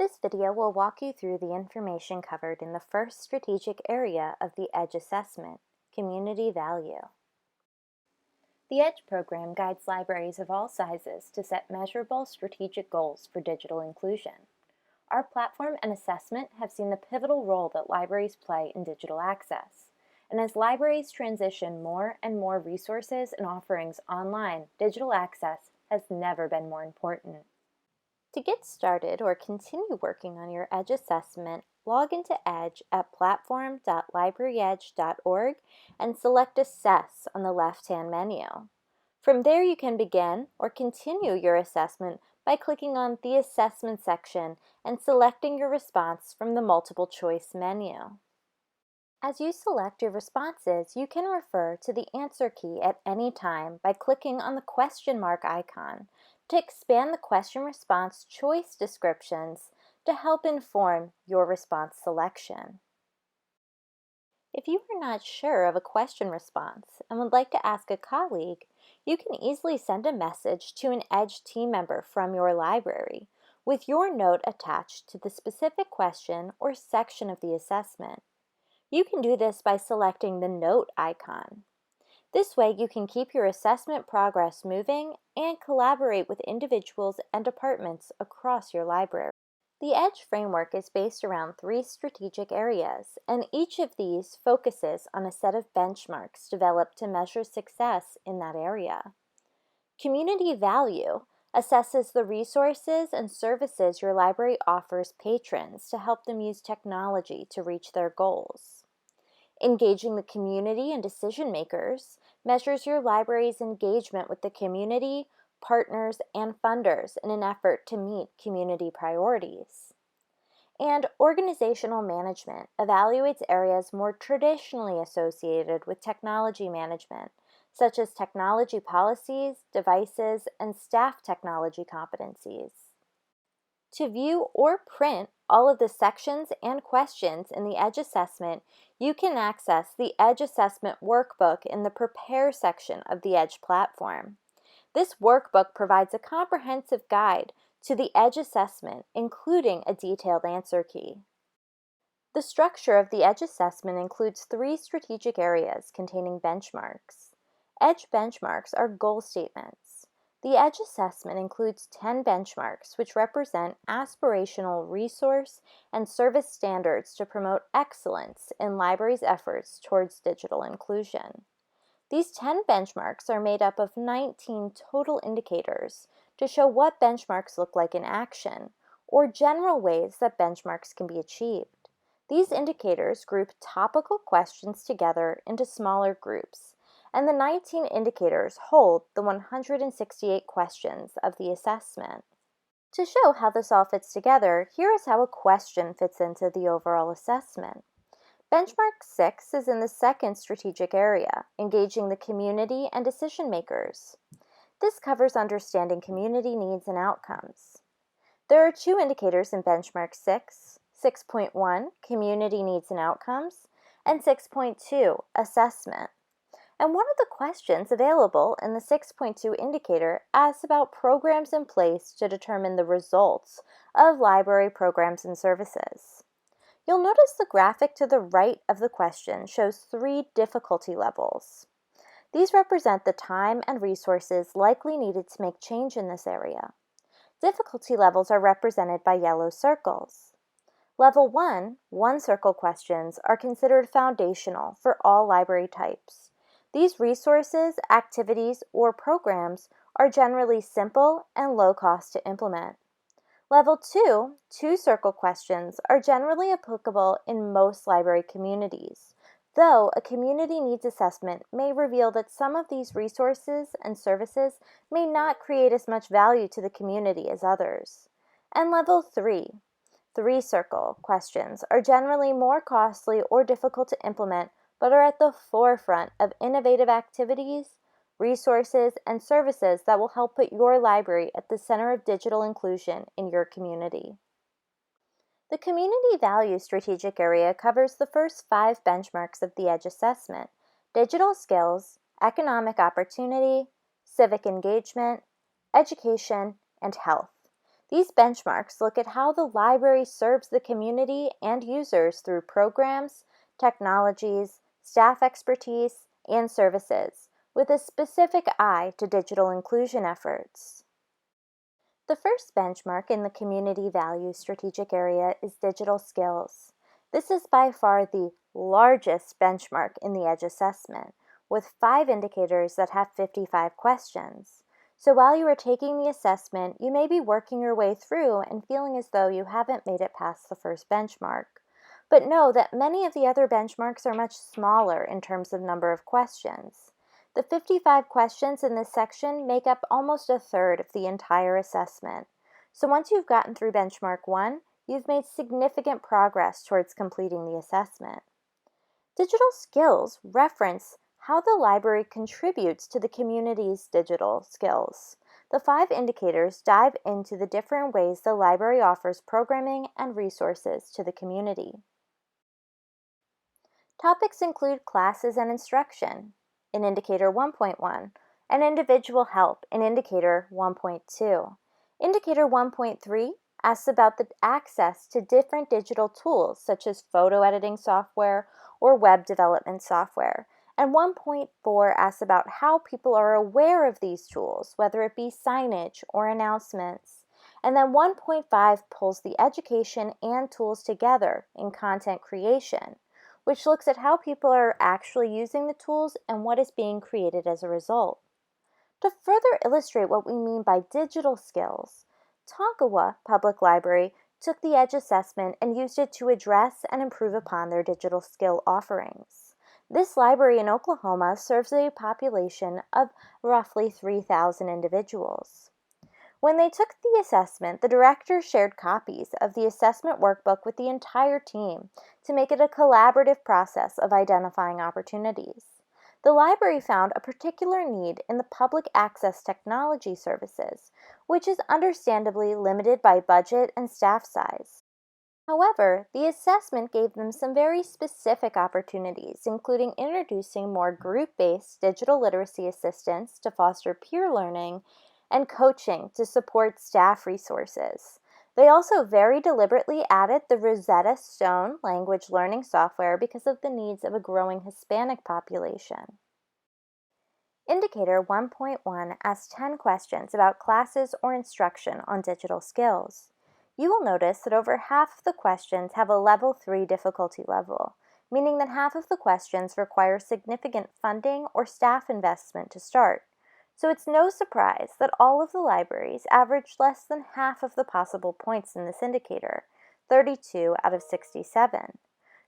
This video will walk you through the information covered in the first strategic area of the EDGE assessment, community value. The EDGE program guides libraries of all sizes to set measurable strategic goals for digital inclusion. Our platform and assessment have seen the pivotal role that libraries play in digital access. And as libraries transition more and more resources and offerings online, digital access has never been more important. To get started or continue working on your EDGE assessment, log into EDGE at platform.libraryedge.org and select Assess on the left-hand menu. From there, you can begin or continue your assessment by clicking on the Assessment section and selecting your response from the Multiple Choice menu. As you select your responses, you can refer to the answer key at any time by clicking on the question mark icon to expand the question response choice descriptions to help inform your response selection. If you are not sure of a question response and would like to ask a colleague, you can easily send a message to an EDGE team member from your library with your note attached to the specific question or section of the assessment. You can do this by selecting the Note icon. This way you can keep your assessment progress moving and collaborate with individuals and departments across your library. The EDGE framework is based around 3 strategic areas, and each of these focuses on a set of benchmarks developed to measure success in that area. Community value assesses the resources and services your library offers patrons to help them use technology to reach their goals. Engaging the community and decision makers measures your library's engagement with the community, partners, and funders in an effort to meet community priorities. And organizational management evaluates areas more traditionally associated with technology management, such as technology policies, devices, and staff technology competencies. To view or print all of the sections and questions in the EDGE assessment, you can access the EDGE assessment workbook in the Prepare section of the EDGE platform. This workbook provides a comprehensive guide to the EDGE assessment, including a detailed answer key. The structure of the EDGE assessment includes 3 strategic areas containing benchmarks. EDGE benchmarks are goal statements. The EDGE assessment includes 10 benchmarks which represent aspirational resource and service standards to promote excellence in libraries' efforts towards digital inclusion. These 10 benchmarks are made up of 19 total indicators to show what benchmarks look like in action, or general ways that benchmarks can be achieved. These indicators group topical questions together into smaller groups, and the 19 indicators hold the 168 questions of the assessment. To show how this all fits together, here is how a question fits into the overall assessment. Benchmark 6 is in the second strategic area, engaging the community and decision makers. This covers understanding community needs and outcomes. There are 2 indicators in Benchmark 6, 6.1, Community Needs and Outcomes, and 6.2, Assessment. And one of the questions available in the 6.2 indicator asks about programs in place to determine the results of library programs and services. You'll notice the graphic to the right of the question shows 3 difficulty levels. These represent the time and resources likely needed to make change in this area. Difficulty levels are represented by yellow circles. Level 1, one-circle questions are considered foundational for all library types. These resources, activities, or programs are generally simple and low cost to implement. Level 2, two-circle questions are generally applicable in most library communities, though a community needs assessment may reveal that some of these resources and services may not create as much value to the community as others. And Level 3, three-circle questions are generally more costly or difficult to implement, but are at the forefront of innovative activities, resources, and services that will help put your library at the center of digital inclusion in your community. The Community Value strategic area covers the first 5 benchmarks of the EDGE assessment: digital skills, economic opportunity, civic engagement, education, and health. These benchmarks look at how the library serves the community and users through programs, technologies, staff expertise, and services, with a specific eye to digital inclusion efforts. The first benchmark in the community value strategic area is digital skills. This is by far the largest benchmark in the EDGE assessment, with 5 indicators that have 55 questions. So while you are taking the assessment, you may be working your way through and feeling as though you haven't made it past the first benchmark. But know that many of the other benchmarks are much smaller in terms of number of questions. The 55 questions in this section make up almost a third of the entire assessment. So once you've gotten through benchmark 1, you've made significant progress towards completing the assessment. Digital skills reference how the library contributes to the community's digital skills. The 5 indicators dive into the different ways the library offers programming and resources to the community. Topics include classes and instruction in Indicator 1.1, and individual help in Indicator 1.2. Indicator 1.3 asks about the access to different digital tools such as photo editing software or web development software. And 1.4 asks about how people are aware of these tools, whether it be signage or announcements. And then 1.5 pulls the education and tools together in content creation, which looks at how people are actually using the tools and what is being created as a result. To further illustrate what we mean by digital skills, Tonkawa Public Library took the EDGE assessment and used it to address and improve upon their digital skill offerings. This library in Oklahoma serves a population of roughly 3,000 individuals. When they took the assessment, the director shared copies of the assessment workbook with the entire team to make it a collaborative process of identifying opportunities. The library found a particular need in the public access technology services, which is understandably limited by budget and staff size. However, the assessment gave them some very specific opportunities, including introducing more group-based digital literacy assistance to foster peer learning and coaching to support staff resources. They also very deliberately added the Rosetta Stone language learning software because of the needs of a growing Hispanic population. Indicator 1.1 asks 10 questions about classes or instruction on digital skills. You will notice that over half of the questions have a level 3 difficulty level, meaning that half of the questions require significant funding or staff investment to start. So it's no surprise that all of the libraries averaged less than half of the possible points in this indicator, 32 out of 67.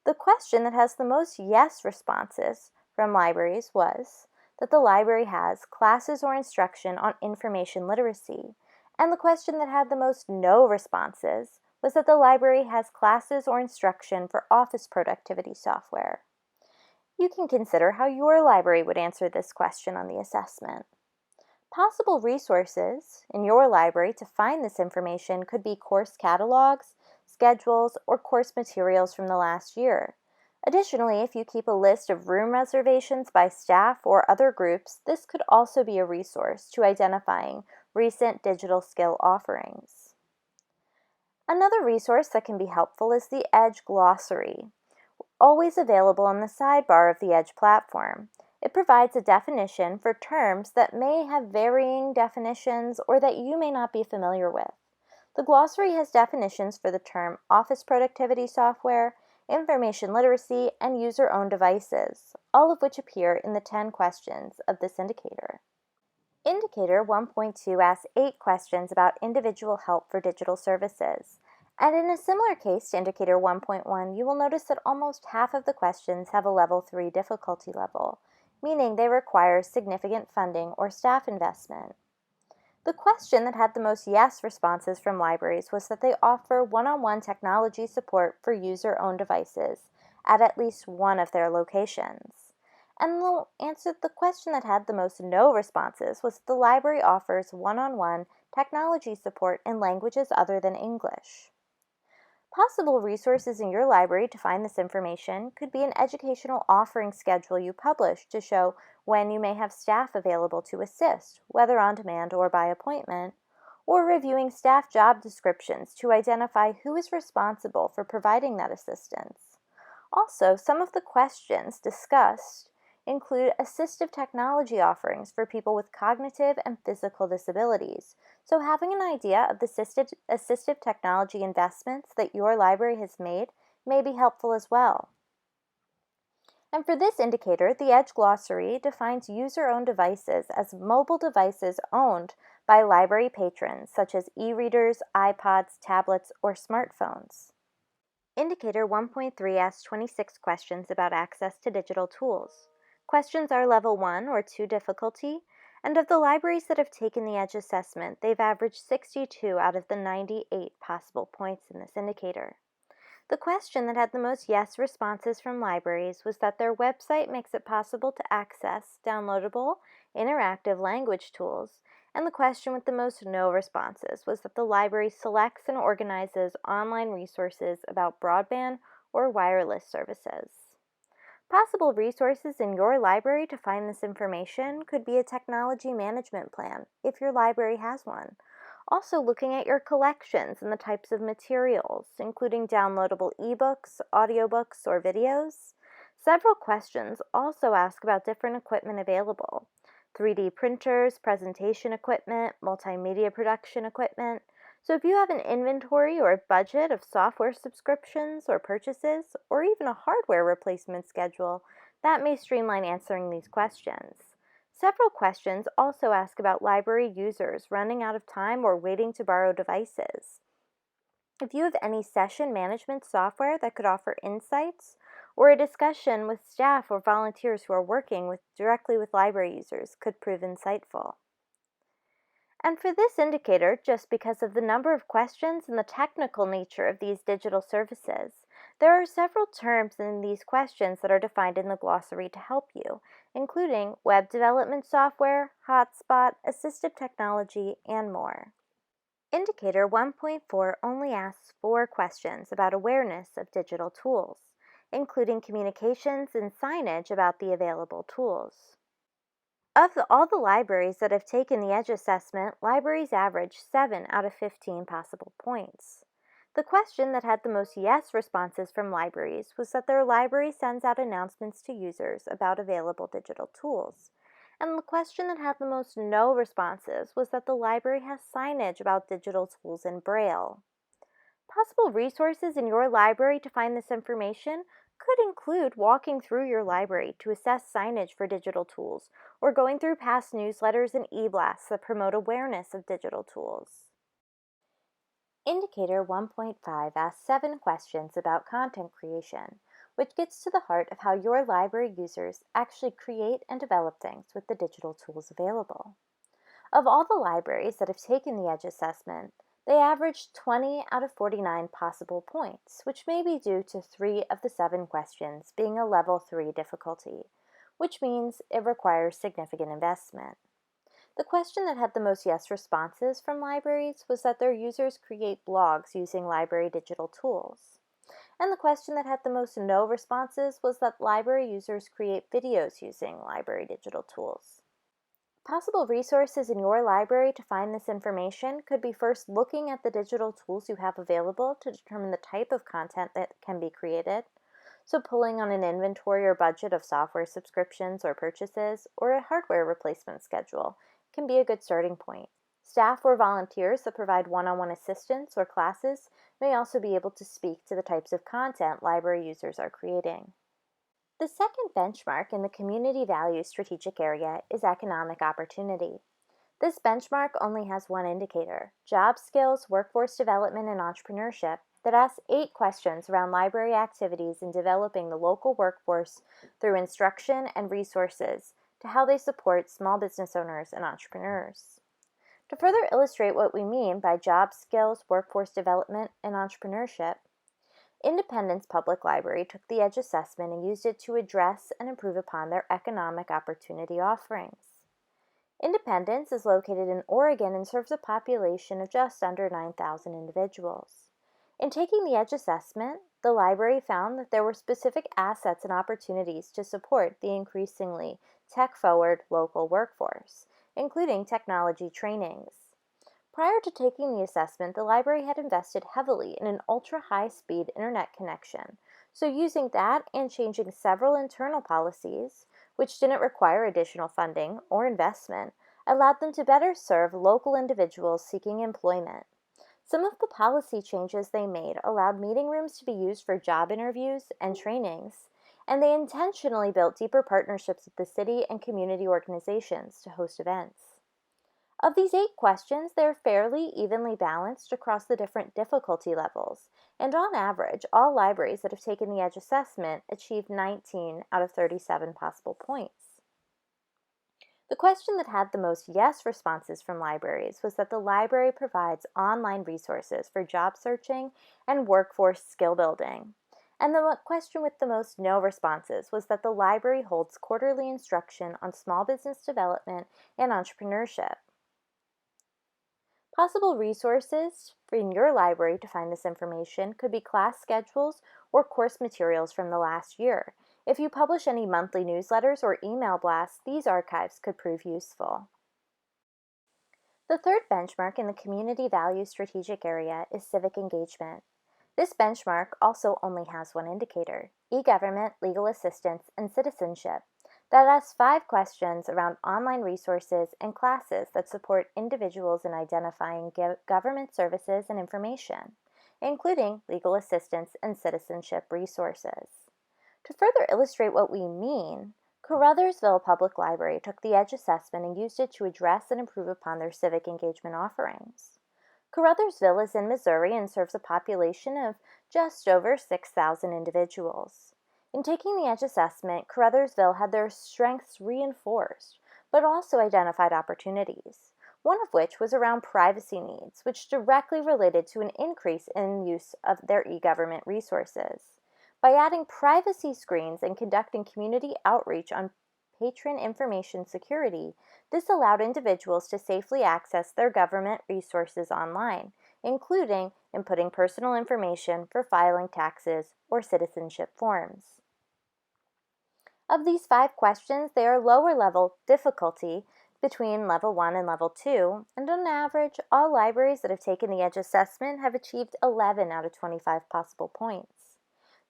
The question that has the most yes responses from libraries was that the library has classes or instruction on information literacy, and the question that had the most no responses was that the library has classes or instruction for office productivity software. You can consider how your library would answer this question on the assessment. Possible resources in your library to find this information could be course catalogs, schedules, or course materials from the last year. Additionally, if you keep a list of room reservations by staff or other groups, this could also be a resource to identifying recent digital skill offerings. Another resource that can be helpful is the EDGE Glossary, always available on the sidebar of the EDGE platform. It provides a definition for terms that may have varying definitions or that you may not be familiar with. The glossary has definitions for the term office productivity software, information literacy, and user-owned devices, all of which appear in the 10 questions of this indicator. Indicator 1.2 asks 8 questions about individual help for digital services. And in a similar case to Indicator 1.1, you will notice that almost half of the questions have a level 3 difficulty level, meaning they require significant funding or staff investment. The question that had the most yes responses from libraries was that they offer one-on-one technology support for user-owned devices at least one of their locations. And the question that had the most no responses was that the library offers one-on-one technology support in languages other than English. Possible resources in your library to find this information could be an educational offering schedule you publish to show when you may have staff available to assist, whether on demand or by appointment, or reviewing staff job descriptions to identify who is responsible for providing that assistance. Also, some of the questions discussed include assistive technology offerings for people with cognitive and physical disabilities. So having an idea of the assistive technology investments that your library has made may be helpful as well. And for this indicator, the Edge Glossary defines user-owned devices as mobile devices owned by library patrons, such as e-readers, iPods, tablets, or smartphones. Indicator 1.3 asks 26 questions about access to digital tools. Questions are level 1 or 2 difficulty, and of the libraries that have taken the Edge assessment, they've averaged 62 out of the 98 possible points in this indicator. The question that had the most yes responses from libraries was that their website makes it possible to access downloadable, interactive language tools, and the question with the most no responses was that the library selects and organizes online resources about broadband or wireless services. Possible resources in your library to find this information could be a technology management plan, if your library has one. Also looking at your collections and the types of materials, including downloadable ebooks, audiobooks, or videos. Several questions also ask about different equipment available: 3D printers, presentation equipment, multimedia production equipment. So if you have an inventory or a budget of software subscriptions or purchases, or even a hardware replacement schedule, that may streamline answering these questions. Several questions also ask about library users running out of time or waiting to borrow devices. If you have any session management software that could offer insights, or a discussion with staff or volunteers who are working directly with library users could prove insightful. And for this indicator, just because of the number of questions and the technical nature of these digital services, there are several terms in these questions that are defined in the glossary to help you, including web development software, hotspot, assistive technology, and more. Indicator 1.4 only asks 4 questions about awareness of digital tools, including communications and signage about the available tools. Of all the libraries that have taken the Edge assessment, libraries average 7 out of 15 possible points. The question that had the most yes responses from libraries was that their library sends out announcements to users about available digital tools. And the question that had the most no responses was that the library has signage about digital tools in Braille. Possible resources in your library to find this information could include walking through your library to assess signage for digital tools, or going through past newsletters and e-blasts that promote awareness of digital tools. Indicator 1.5 asks 7 questions about content creation, which gets to the heart of how your library users actually create and develop things with the digital tools available. Of all the libraries that have taken the Edge assessment, they averaged 20 out of 49 possible points, which may be due to 3 of the 7 questions being a level 3 difficulty, which means it requires significant investment. The question that had the most yes responses from libraries was that their users create blogs using library digital tools. And the question that had the most no responses was that library users create videos using library digital tools. Possible resources in your library to find this information could be first looking at the digital tools you have available to determine the type of content that can be created. So pulling on an inventory or budget of software subscriptions or purchases, or a hardware replacement schedule can be a good starting point. Staff or volunteers that provide one-on-one assistance or classes may also be able to speak to the types of content library users are creating. The second benchmark in the community value strategic area is economic opportunity. This benchmark only has one indicator: job skills, workforce development, and entrepreneurship, that asks 8 questions around library activities in developing the local workforce through instruction and resources to how they support small business owners and entrepreneurs. To further illustrate what we mean by job skills, workforce development, and entrepreneurship, Independence Public Library took the Edge assessment and used it to address and improve upon their economic opportunity offerings. Independence is located in Oregon and serves a population of just under 9,000 individuals. In taking the Edge assessment, the library found that there were specific assets and opportunities to support the increasingly tech-forward local workforce, including technology trainings. Prior to taking the assessment, the library had invested heavily in an ultra-high-speed internet connection, so using that and changing several internal policies, which didn't require additional funding or investment, allowed them to better serve local individuals seeking employment. Some of the policy changes they made allowed meeting rooms to be used for job interviews and trainings, and they intentionally built deeper partnerships with the city and community organizations to host events. Of these 8 questions, they're fairly evenly balanced across the different difficulty levels, and on average, all libraries that have taken the EDGE assessment achieved 19 out of 37 possible points. The question that had the most yes responses from libraries was that the library provides online resources for job searching and workforce skill building. And the question with the most no responses was that the library holds quarterly instruction on small business development and entrepreneurship. Possible resources in your library to find this information could be class schedules or course materials from the last year. If you publish any monthly newsletters or email blasts, these archives could prove useful. The third benchmark in the community value strategic area is civic engagement. This benchmark also only has one indicator: e-government, legal assistance, and citizenship. That asks 5 questions around online resources and classes that support individuals in identifying government services and information, including legal assistance and citizenship resources. To further illustrate what we mean, Caruthersville Public Library took the EDGE assessment and used it to address and improve upon their civic engagement offerings. Caruthersville is in Missouri and serves a population of just over 6,000 individuals. In taking the EDGE assessment, Caruthersville had their strengths reinforced, but also identified opportunities, one of which was around privacy needs, which directly related to an increase in use of their e-government resources. By adding privacy screens and conducting community outreach on patron information security, this allowed individuals to safely access their government resources online, including inputting personal information for filing taxes or citizenship forms. Of these 5 questions, they are lower level difficulty between level 1 and level 2, and on average, all libraries that have taken the EDGE assessment have achieved 11 out of 25 possible points.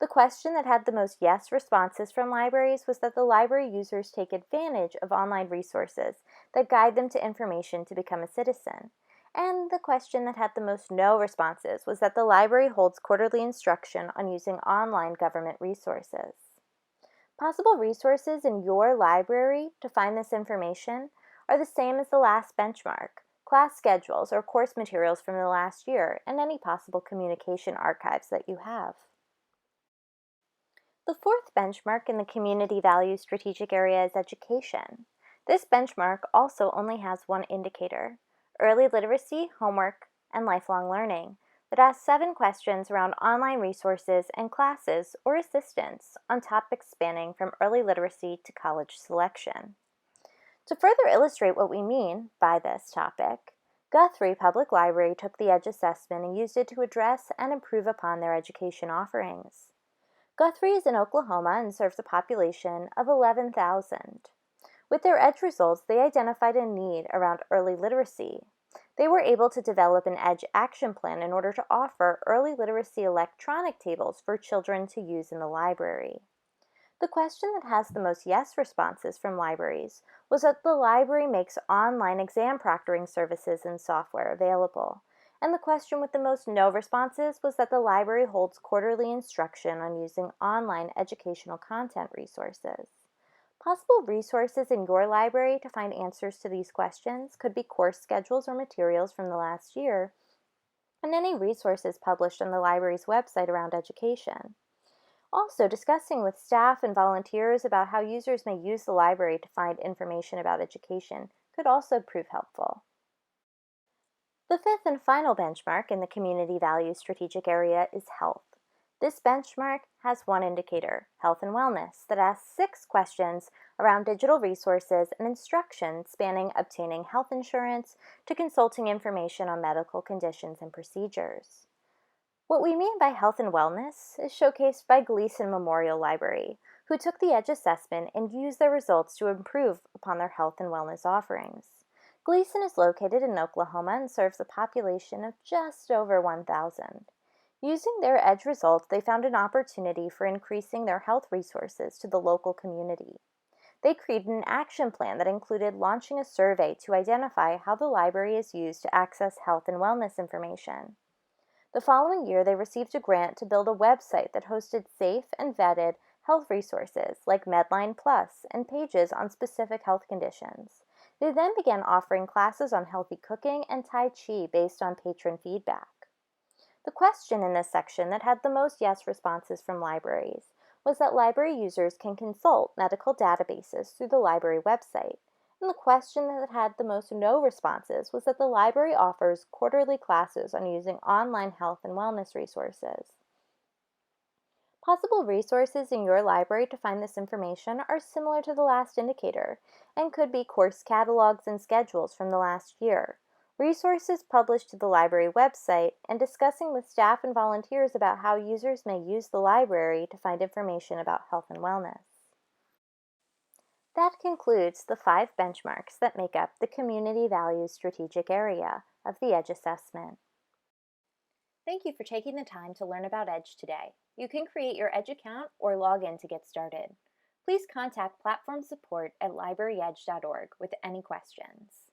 The question that had the most yes responses from libraries was that the library users take advantage of online resources that guide them to information to become a citizen. And the question that had the most no responses was that the library holds quarterly instruction on using online government resources. Possible resources in your library to find this information are the same as the last benchmark: class schedules or course materials from the last year, and any possible communication archives that you have. The fourth benchmark in the community value strategic area is education. This benchmark also only has one indicator: early literacy, homework, and lifelong learning, that asks 7 questions around online resources and classes or assistance on topics spanning from early literacy to college selection. To further illustrate what we mean by this topic, Guthrie Public Library took the EDGE assessment and used it to address and improve upon their education offerings. Guthrie is in Oklahoma and serves a population of 11,000. With their EDGE results, they identified a need around early literacy. They were able to develop an EDGE action plan in order to offer early literacy electronic tables for children to use in the library. The question that has the most yes responses from libraries was that the library makes online exam proctoring services and software available. And the question with the most no responses was that the library holds quarterly instruction on using online educational content resources. Possible resources in your library to find answers to these questions could be course schedules or materials from the last year, and any resources published on the library's website around education. Also, discussing with staff and volunteers about how users may use the library to find information about education could also prove helpful. The fifth and final benchmark in the community value strategic area is health. This benchmark has one indicator: health and wellness, that asks 6 questions around digital resources and instruction spanning obtaining health insurance to consulting information on medical conditions and procedures. What we mean by health and wellness is showcased by Gleason Memorial Library, who took the EDGE assessment and used their results to improve upon their health and wellness offerings. Gleason is located in Oklahoma and serves a population of just over 1,000. Using their EDGE results, they found an opportunity for increasing their health resources to the local community. They created an action plan that included launching a survey to identify how the library is used to access health and wellness information. The following year, they received a grant to build a website that hosted safe and vetted health resources like Medline Plus and pages on specific health conditions. They then began offering classes on healthy cooking and Tai Chi based on patron feedback. The question in this section that had the most yes responses from libraries was that library users can consult medical databases through the library website, and the question that had the most no responses was that the library offers quarterly classes on using online health and wellness resources. Possible resources in your library to find this information are similar to the last indicator and could be course catalogs and schedules from the last year, resources published to the library website, and discussing with staff and volunteers about how users may use the library to find information about health and wellness. That concludes the 5 benchmarks that make up the Community Values Strategic Area of the EDGE assessment. Thank you for taking the time to learn about EDGE today. You can create your EDGE account or log in to get started. Please contact platform support at libraryedge.org with any questions.